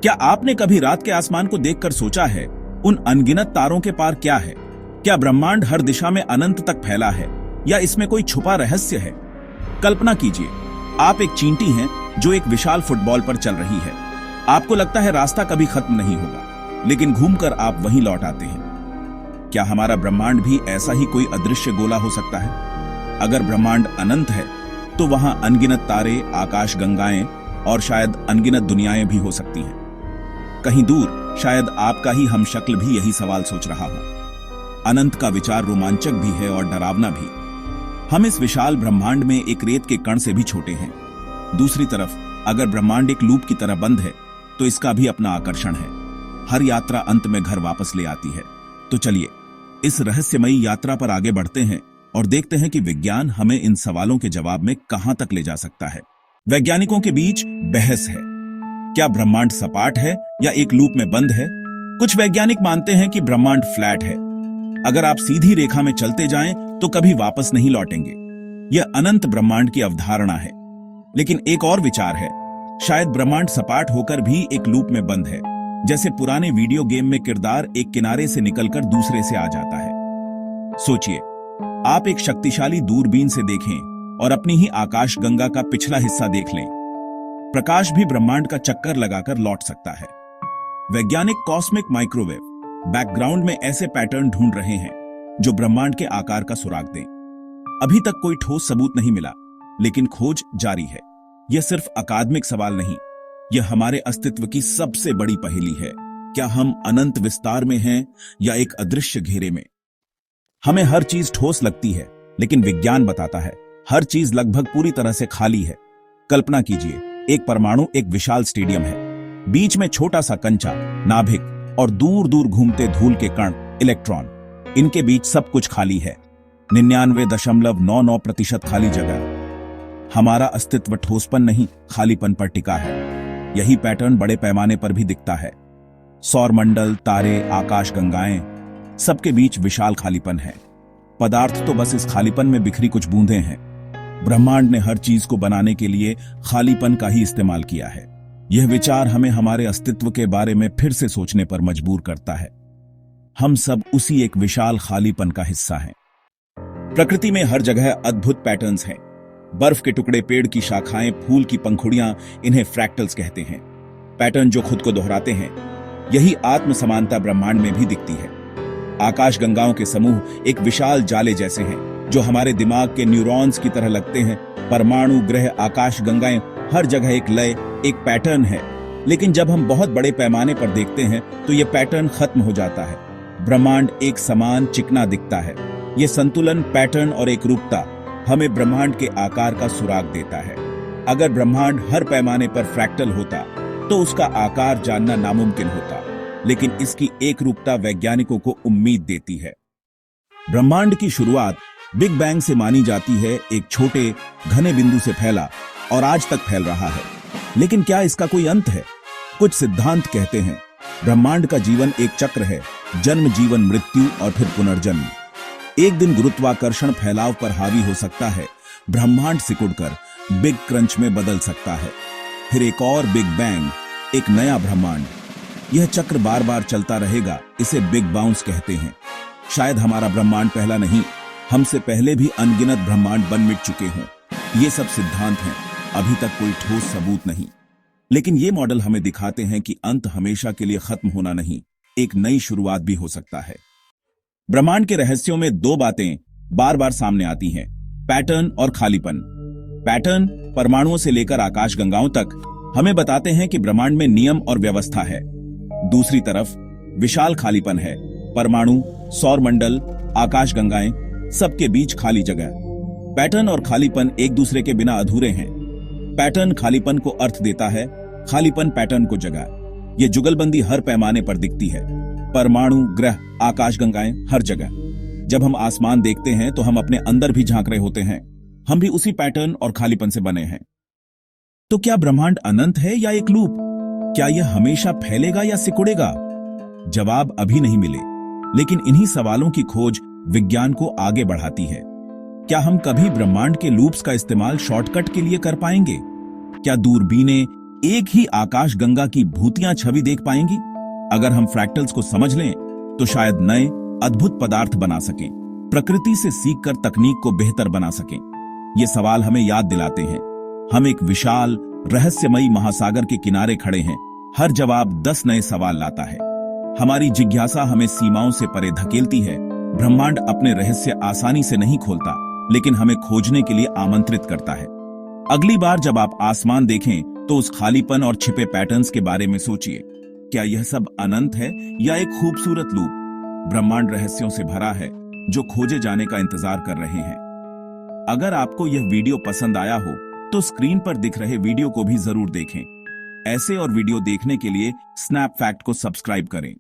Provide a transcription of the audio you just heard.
क्या आपने कभी रात के आसमान को देखकर सोचा है उन अनगिनत तारों के पार क्या है? क्या ब्रह्मांड हर दिशा में अनंत तक फैला है या इसमें कोई छुपा रहस्य है? कल्पना कीजिए, आप एक चींटी हैं जो एक विशाल फुटबॉल पर चल रही है। आपको लगता है रास्ता कभी खत्म नहीं होगा, लेकिन घूमकर आप वहीं लौट आते हैं। क्या हमारा ब्रह्मांड भी ऐसा ही कोई अदृश्य गोला हो सकता है? अगर ब्रह्मांड अनंत है तो वहां अनगिनत तारे, आकाश गंगाएं और शायद अनगिनत दुनियाएं भी हो सकती हैं। कहीं दूर शायद आपका ही हमशक्ल भी यही सवाल सोच रहा हो। अनंत का विचार रोमांचक भी है और डरावना भी। हम इस विशाल ब्रह्मांड में एक रेत के कण से भी छोटे हैं। दूसरी तरफ अगर ब्रह्मांड एक लूप की तरह बंद है तो इसका भी अपना आकर्षण है। हर यात्रा अंत में घर वापस ले आती है। तो चलिए इस रहस्यमयी यात्रा पर आगे बढ़ते हैं और देखते हैं कि विज्ञान हमें इन सवालों के जवाब में कहां तक ले जा सकता है। वैज्ञानिकों के बीच बहस है, क्या ब्रह्मांड सपाट है या एक लूप में बंद है? कुछ वैज्ञानिक मानते हैं कि ब्रह्मांड फ्लैट है। अगर आप सीधी रेखा में चलते जाएं तो कभी वापस नहीं लौटेंगे। यह अनंत ब्रह्मांड की अवधारणा है। लेकिन एक और विचार है, शायद ब्रह्मांड सपाट होकर भी एक लूप में बंद है, जैसे पुराने वीडियो गेम में किरदार एक किनारे से निकलकर दूसरे से आ जाता है। सोचिए, आप एक शक्तिशाली दूरबीन से देखें और अपनी ही आकाशगंगा का पिछला हिस्सा देख लें। प्रकाश भी ब्रह्मांड का चक्कर लगाकर लौट सकता है। वैज्ञानिक कॉस्मिक माइक्रोवेव बैकग्राउंड में ऐसे पैटर्न ढूंढ रहे हैं जो ब्रह्मांड के आकार का सुराग दें। अभी तक कोई ठोस सबूत नहीं मिला, लेकिन खोज जारी है। यह सिर्फ अकादमिक सवाल नहीं, यह हमारे अस्तित्व की सबसे बड़ी पहेली है। क्या हम अनंत विस्तार में हैं या एक अदृश्य घेरे में? हमें हर चीज ठोस लगती है, लेकिन विज्ञान बताता है हर चीज लगभग पूरी तरह से खाली है। कल्पना कीजिए, एक परमाणु एक विशाल स्टेडियम है। बीच में छोटा सा कंचा, नाभिक और दूर दूर घूमते धूल के कण, इलेक्ट्रॉन। इनके बीच सब कुछ खाली है। 99.99% खाली जगह। हमारा अस्तित्व ठोसपन नहीं, खालीपन पर टिका है। यही पैटर्न बड़े पैमाने पर भी दिखता है। सौरमंडल, तारे, आकाश गंगाएं, सबके बीच विशाल खालीपन है। पदार्थ तो बस इस खालीपन में बिखरी कुछ बूंदें हैं। ब्रह्मांड ने हर चीज को बनाने के लिए खालीपन का ही इस्तेमाल किया है। यह विचार हमें हमारे अस्तित्व के बारे में फिर से सोचने पर मजबूर करता है। हम सब उसी एक विशाल खालीपन का हिस्सा हैं। प्रकृति में हर जगह अद्भुत पैटर्न्स हैं। बर्फ के टुकड़े, पेड़ की शाखाएं, फूल की पंखुड़ियां, इन्हें फ्रैक्टल्स कहते हैं। पैटर्न जो खुद को दोहराते हैं। यही आत्म समानता ब्रह्मांड में भी दिखती है। आकाश गंगाओं के समूह एक विशाल जाले जैसे हैं, जो हमारे दिमाग के न्यूरॉन्स की तरह लगते हैं। परमाणु, ग्रह, आकाश गंगाएं, हर जगह एक लय, एक पैटर्न है। लेकिन जब हम बहुत बड़े पैमाने पर देखते हैं तो यह पैटर्न खत्म हो जाता है। ब्रह्मांड एक समान चिकना दिखता है। यह संतुलन, पैटर्न और एकरूपता हमें ब्रह्मांड के आकार का सुराग देता है। अगर ब्रह्मांड हर पैमाने पर फ्रैक्टल होता तो उसका आकार जानना नामुमकिन होता, लेकिन इसकी एकरूपता वैज्ञानिकों को उम्मीद देती है। ब्रह्मांड की शुरुआत बिग बैंग से मानी जाती है, एक छोटे घने बिंदु से फैला और आज तक फैल रहा है। लेकिन क्या इसका कोई अंत है? कुछ सिद्धांत कहते हैं ब्रह्मांड का जीवन एक चक्र है, जन्म, जीवन, मृत्यु और फिर पुनर्जन्म। एक दिन गुरुत्वाकर्षण फैलाव पर हावी हो सकता है, ब्रह्मांड सिकुड़कर बिग क्रंच में बदल सकता है। फिर एक और बिग बैंग, एक नया ब्रह्मांड। यह चक्र बार बार चलता रहेगा, इसे बिग बाउंस कहते हैं। शायद हमारा ब्रह्मांड पहला नहीं, हमसे पहले भी अनगिनत ब्रह्मांड बन मिट चुके हों। ये सब सिद्धांत हैं, अभी तक कोई ठोस सबूत नहीं। लेकिन ये मॉडल हमें दिखाते हैं कि अंत हमेशा के लिए खत्म होना नहीं, एक नई शुरुआत भी हो सकता है। ब्रह्मांड के रहस्यों में दो बातें बार बार सामने आती हैं, पैटर्न और खालीपन। पैटर्न परमाणुओं से लेकर आकाशगंगाओं तक हमें बताते हैं कि ब्रह्मांड में नियम और व्यवस्था है। दूसरी तरफ विशाल खालीपन है, परमाणु, सौरमंडल, आकाशगंगाएं, सबके बीच खाली जगह। पैटर्न और खालीपन एक दूसरे के बिना अधूरे हैं। पैटर्न खालीपन को अर्थ देता है, खालीपन पैटर्न को जगह। ये जुगलबंदी हर पैमाने पर दिखती है। परमाणु, ग्रह, आकाशगंगाएं, हर जगह। जब हम आसमान देखते हैं तो हम अपने अंदर भी झांक रहे होते हैं। हम भी उसी पैटर्न और खालीपन से बने हैं। तो क्या ब्रह्मांड अनंत है या एक लूप? क्या यह हमेशा फैलेगा या सिकुड़ेगा? जवाब अभी नहीं मिले, लेकिन इन्हीं सवालों की खोज विज्ञान को आगे बढ़ाती है। क्या हम कभी ब्रह्मांड के लूप्स का इस्तेमाल शॉर्टकट के लिए कर पाएंगे? क्या दूरबीनें एक ही आकाश गंगा की भूतियां छवि देख पाएंगी? अगर हम फ्रैक्टल्स को समझ लें तो शायद नए अद्भुत पदार्थ बना सकें, प्रकृति से सीखकर तकनीक को बेहतर बना सकें। ये सवाल हमें याद दिलाते हैं हम एक विशाल रहस्यमयी महासागर के किनारे खड़े हैं। हर जवाब 10 नए सवाल लाता है। हमारी जिज्ञासा हमें सीमाओं से परे धकेलती है। ब्रह्मांड अपने रहस्य आसानी से नहीं खोलता, लेकिन हमें खोजने के लिए आमंत्रित करता है। अगली बार जब आप आसमान देखें तो उस खालीपन और छिपे पैटर्न्स के बारे में सोचिए। क्या यह सब अनंत है या एक खूबसूरत लूप? ब्रह्मांड रहस्यों से भरा है जो खोजे जाने का इंतजार कर रहे हैं। अगर आपको यह वीडियो पसंद आया हो तो स्क्रीन पर दिख रहे वीडियो को भी जरूर देखें। ऐसे और वीडियो देखने के लिए स्नैप फैक्ट को सब्सक्राइब करें।